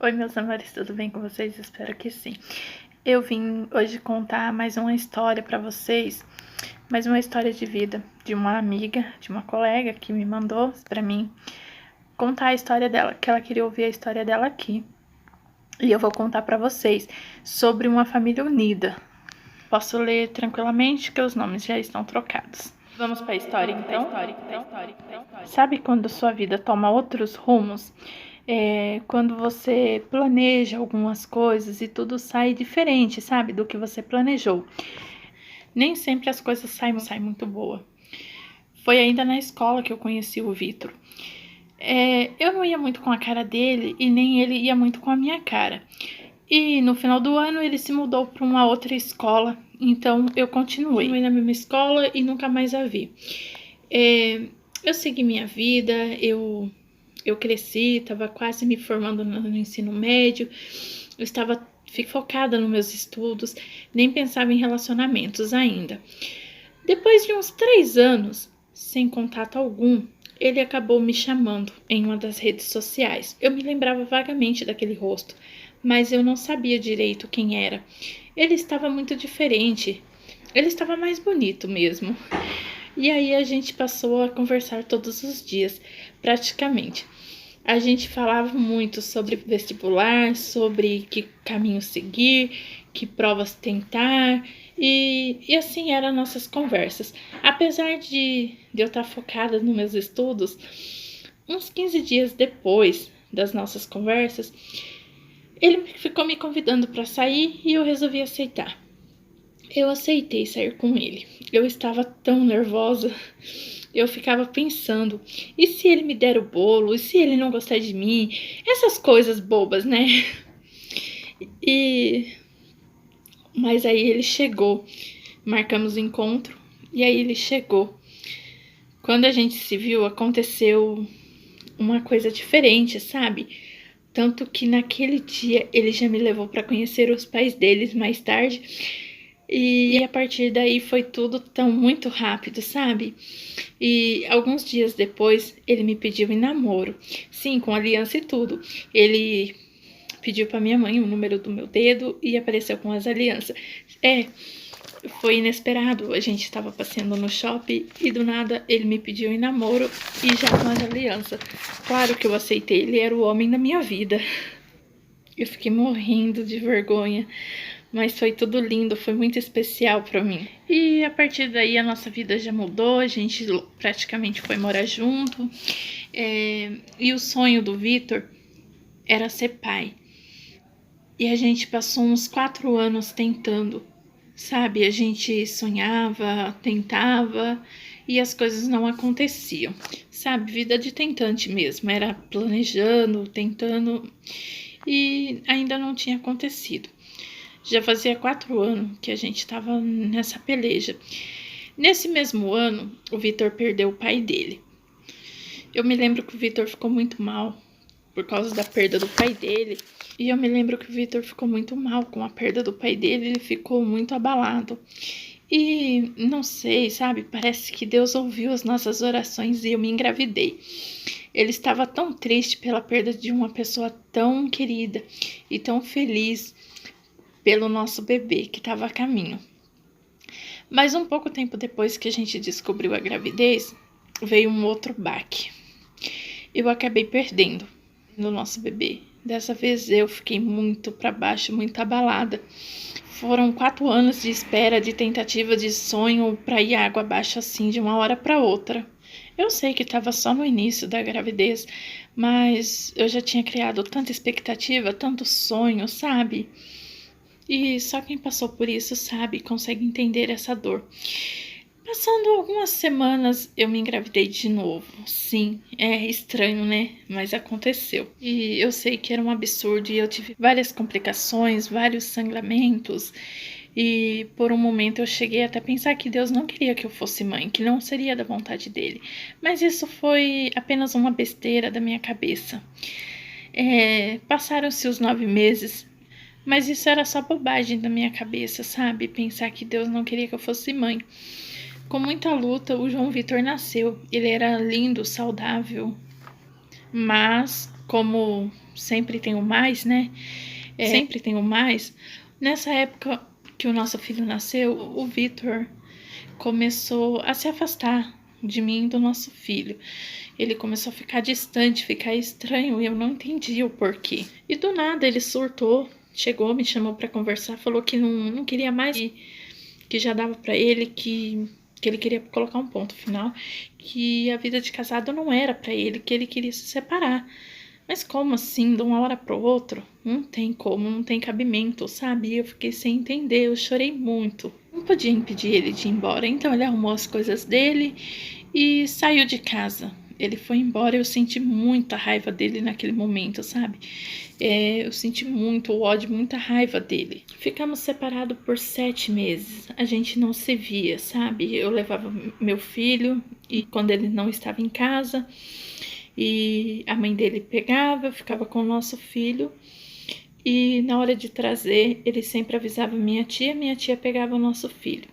Oi, meus amores, tudo bem com vocês? Espero que sim. Eu vim hoje contar mais uma história pra vocês, mais uma história de vida de uma amiga, de uma colega que me mandou pra mim contar a história dela, que ela queria ouvir a história dela aqui. E eu vou contar pra vocês sobre uma família unida. Posso ler tranquilamente que os nomes já estão trocados. Vamos para a história então? Sabe quando sua vida toma outros rumos? Quando você planeja algumas coisas e tudo sai diferente, sabe, do que você planejou. Nem sempre as coisas saem muito boa. Foi ainda na escola que eu conheci o Vitor. Eu não ia muito com a cara dele e nem ele ia muito com a minha cara. E no final do ano ele se mudou para uma outra escola, então eu continuei na mesma escola e nunca mais a vi. Eu segui minha vida, eu cresci, estava quase me formando no ensino médio, eu estava focada nos meus estudos, nem pensava em relacionamentos ainda. Depois de uns 3 anos, sem contato algum, ele acabou me chamando em uma das redes sociais. Eu me lembrava vagamente daquele rosto, mas eu não sabia direito quem era. Ele estava muito diferente, ele estava mais bonito mesmo. E aí a gente passou a conversar todos os dias, praticamente. A gente falava muito sobre vestibular, sobre que caminho seguir, que provas tentar, e assim eram nossas conversas. Apesar de eu estar focada nos meus estudos, uns 15 dias depois das nossas conversas, ele ficou me convidando para sair e eu resolvi aceitar. Eu aceitei sair com ele. Eu estava tão nervosa. Eu ficava pensando, e se ele me der o bolo? E se ele não gostar de mim? Essas coisas bobas, né? Mas aí ele chegou. Marcamos o encontro e aí ele chegou. Quando a gente se viu, aconteceu uma coisa diferente, sabe? Tanto que naquele dia ele já me levou para conhecer os pais deles mais tarde. E a partir daí foi tudo tão muito rápido, sabe? E alguns dias depois ele me pediu em namoro. Sim, com aliança e tudo. Ele pediu para minha mãe o número do meu dedo e apareceu com as alianças. Foi inesperado. A gente estava passeando no shopping e do nada ele me pediu em namoro e já com as alianças. Claro que eu aceitei, ele era o homem da minha vida. Eu fiquei morrendo de vergonha. Mas foi tudo lindo, foi muito especial para mim. E a partir daí a nossa vida já mudou, a gente praticamente foi morar junto. E o sonho do Vitor era ser pai. E a gente passou uns 4 anos tentando, sabe? A gente sonhava, tentava e as coisas não aconteciam, sabe? Vida de tentante mesmo, era planejando, tentando e ainda não tinha acontecido. Já fazia 4 anos que a gente estava nessa peleja. Nesse mesmo ano, o Vitor perdeu o pai dele. Eu me lembro que o Vitor ficou muito mal por causa da perda do pai dele. E eu me lembro que o Vitor ficou muito mal com a perda do pai dele. Ele ficou muito abalado. E não sei, sabe? Parece que Deus ouviu as nossas orações e eu me engravidei. Ele estava tão triste pela perda de uma pessoa tão querida e tão feliz pelo nosso bebê que estava a caminho. Mas um pouco tempo depois que a gente descobriu a gravidez, veio um outro baque. Eu acabei perdendo no nosso bebê. Dessa vez eu fiquei muito para baixo, muito abalada. Foram 4 anos de espera, de tentativa, de sonho para ir água abaixo assim de uma hora para outra. Eu sei que estava só no início da gravidez, mas eu já tinha criado tanta expectativa, tanto sonho, sabe? E só quem passou por isso sabe, consegue entender essa dor. Passando algumas semanas, eu me engravidei de novo. Sim, é estranho, né? Mas aconteceu. E eu sei que era um absurdo e eu tive várias complicações, vários sangramentos. E por um momento eu cheguei até a pensar que Deus não queria que eu fosse mãe, que não seria da vontade dele. Mas isso foi apenas uma besteira da minha cabeça. Passaram-se os 9 meses. Mas isso era só bobagem da minha cabeça, sabe? Pensar que Deus não queria que eu fosse mãe. Com muita luta, o João Vitor nasceu. Ele era lindo, saudável. Mas, como sempre tem o mais, né? Sempre tem o mais. Nessa época que o nosso filho nasceu, o Vitor começou a se afastar de mim e do nosso filho. Ele começou a ficar distante, ficar estranho, e eu não entendia o porquê. E do nada ele surtou, chegou, me chamou para conversar, falou que não queria mais, que já dava para ele, que ele queria colocar um ponto final, que a vida de casado não era para ele, que ele queria se separar. Mas como assim, de uma hora para outra? Não tem como, não tem cabimento, sabe? Eu fiquei sem entender, eu chorei muito. Não podia impedir ele de ir embora, então ele arrumou as coisas dele e saiu de casa. Ele foi embora, eu senti muita raiva dele naquele momento, sabe? Eu senti muito ódio, muita raiva dele. Ficamos separados por 7 meses. A gente não se via, sabe? Eu levava meu filho e quando ele não estava em casa, e a mãe dele pegava, ficava com o nosso filho. E na hora de trazer, ele sempre avisava minha tia pegava o nosso filho.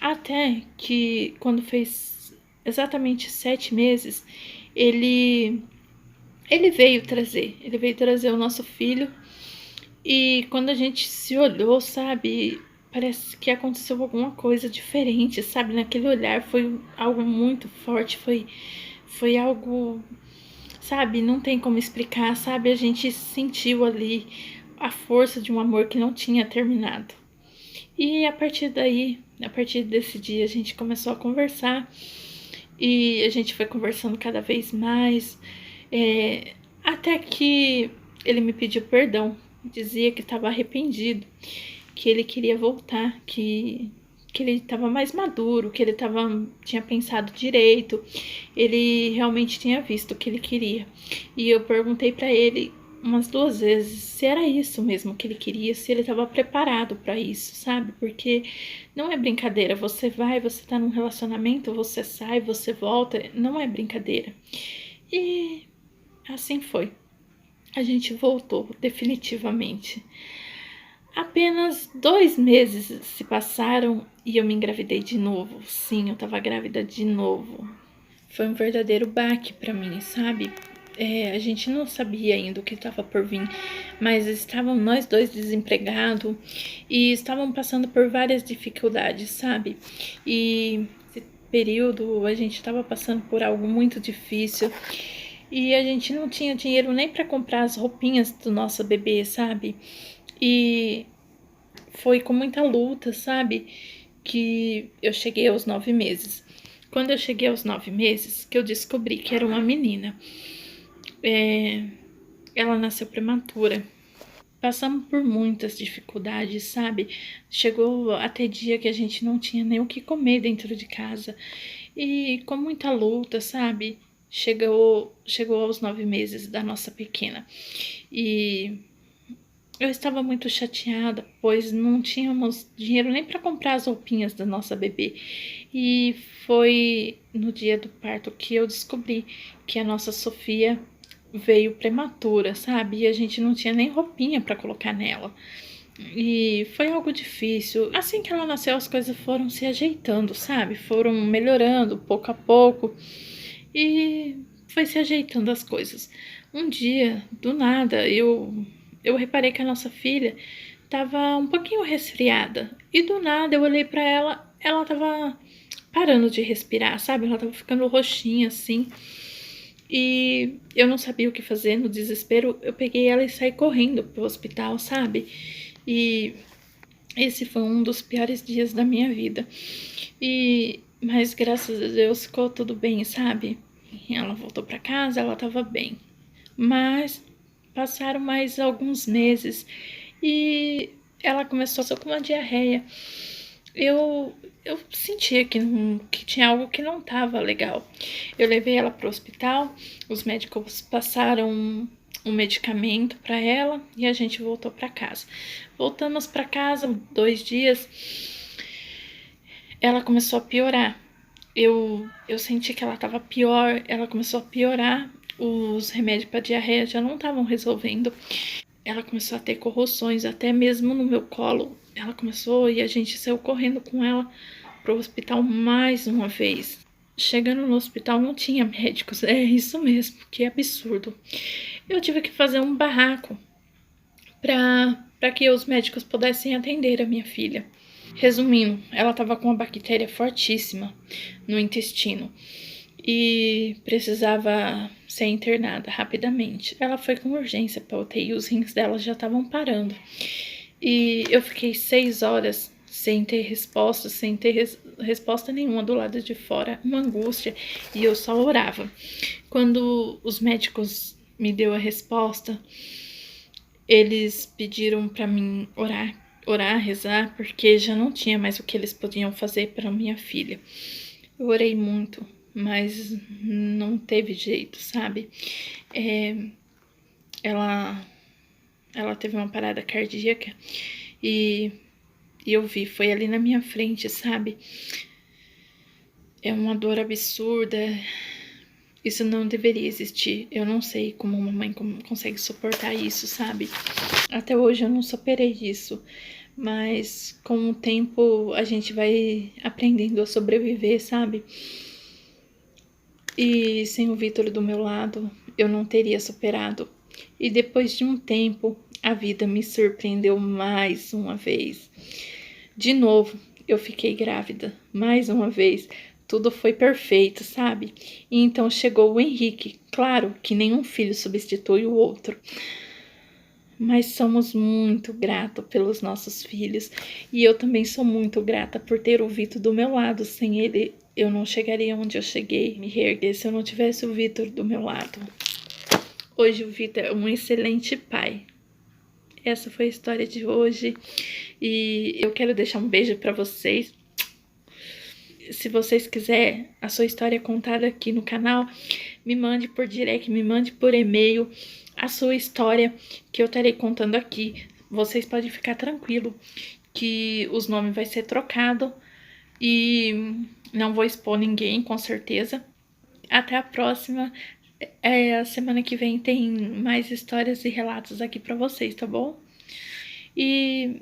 Até que quando fez exatamente 7 meses, ele veio trazer o nosso filho. E quando a gente se olhou, sabe, parece que aconteceu alguma coisa diferente, sabe? Naquele olhar foi algo muito forte, foi algo, sabe, não tem como explicar, sabe? A gente sentiu ali a força de um amor que não tinha terminado. E a partir desse dia, a gente começou a conversar e a gente foi conversando cada vez mais, até que ele me pediu perdão, dizia que estava arrependido, que ele queria voltar, que ele estava mais maduro, que ele tinha pensado direito, ele realmente tinha visto o que ele queria. E eu perguntei para ele umas 2 vezes se era isso mesmo que ele queria, se ele estava preparado para isso, sabe? Porque não é brincadeira, você tá num relacionamento, você sai, você volta, não é brincadeira. E assim foi. A gente voltou definitivamente. Apenas 2 meses se passaram e eu me engravidei de novo. Sim, eu tava grávida de novo. Foi um verdadeiro baque pra mim, sabe? A gente não sabia ainda o que estava por vir, mas estavam nós dois desempregados e estavam passando por várias dificuldades, sabe? E esse período a gente estava passando por algo muito difícil e a gente não tinha dinheiro nem para comprar as roupinhas do nosso bebê, sabe? E foi com muita luta, sabe? Que eu cheguei aos 9 meses. Quando eu cheguei aos 9 meses, que eu descobri que era uma menina. Ela nasceu prematura. Passamos por muitas dificuldades, sabe? Chegou até dia que a gente não tinha nem o que comer dentro de casa. E com muita luta, sabe? Chegou aos 9 meses da nossa pequena. E eu estava muito chateada, pois não tínhamos dinheiro nem para comprar as roupinhas da nossa bebê. E foi no dia do parto que eu descobri que a nossa Sofia veio prematura, sabe? E a gente não tinha nem roupinha para colocar nela. E foi algo difícil. Assim que ela nasceu, as coisas foram se ajeitando, sabe? Foram melhorando pouco a pouco. E foi se ajeitando as coisas. Um dia, do nada, eu reparei que a nossa filha estava um pouquinho resfriada. E do nada eu olhei para ela, ela estava parando de respirar, sabe? Ela estava ficando roxinha assim. E eu não sabia o que fazer, no desespero eu peguei ela e saí correndo pro hospital, sabe? E esse foi um dos piores dias da minha vida. Mas graças a Deus ficou tudo bem, sabe? Ela voltou para casa, ela estava bem. Mas passaram mais alguns meses e ela começou com uma diarreia. Eu sentia que tinha algo que não estava legal. Eu levei ela para o hospital, os médicos passaram um medicamento para ela e a gente voltou para casa. Voltamos para casa 2 dias, ela começou a piorar. Eu senti que ela estava pior, ela começou a piorar, os remédios para diarreia já não estavam resolvendo. Ela começou a ter corrosões, até mesmo no meu colo. Ela começou e a gente saiu correndo com ela para o hospital mais uma vez. Chegando no hospital não tinha médicos, é isso mesmo, que absurdo. Eu tive que fazer um barraco para que os médicos pudessem atender a minha filha. Resumindo, ela estava com uma bactéria fortíssima no intestino e precisava ser internada rapidamente. Ela foi com urgência para UTI, os rins dela já estavam parando. E eu fiquei 6 horas sem ter resposta, sem ter resposta nenhuma do lado de fora, uma angústia, e eu só orava. Quando os médicos me deu a resposta, eles pediram para mim orar, rezar, porque já não tinha mais o que eles podiam fazer para minha filha. Eu orei muito, mas não teve jeito, sabe? Ela teve uma parada cardíaca e eu vi, foi ali na minha frente, sabe? É uma dor absurda. Isso não deveria existir. Eu não sei como uma mãe consegue suportar isso, sabe? Até hoje eu não superei isso. Mas com o tempo a gente vai aprendendo a sobreviver, sabe? E sem o Vitor do meu lado, eu não teria superado. E depois de um tempo, a vida me surpreendeu mais uma vez. De novo, eu fiquei grávida, mais uma vez. Tudo foi perfeito, sabe? E então chegou o Henrique. Claro que nenhum filho substitui o outro. Mas somos muito gratos pelos nossos filhos. E eu também sou muito grata por ter o Vitor do meu lado. Sem ele, eu não chegaria onde eu cheguei, me reerguer se eu não tivesse o Vitor do meu lado. Hoje o Vitor é um excelente pai. Essa foi a história de hoje. E eu quero deixar um beijo para vocês. Se vocês quiserem a sua história contada aqui no canal, me mande por direct, me mande por e-mail a sua história que eu estarei contando aqui. Vocês podem ficar tranquilo que os nomes vai ser trocado e não vou expor ninguém, com certeza. Até a próxima. A semana que vem tem mais histórias e relatos aqui para vocês, tá bom? E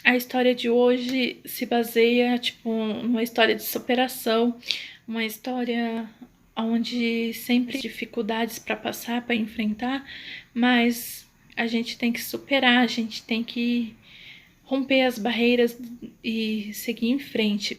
a história de hoje se baseia, tipo, numa história de superação, uma história onde sempre tem dificuldades para passar, para enfrentar, mas a gente tem que superar, a gente tem que romper as barreiras e seguir em frente.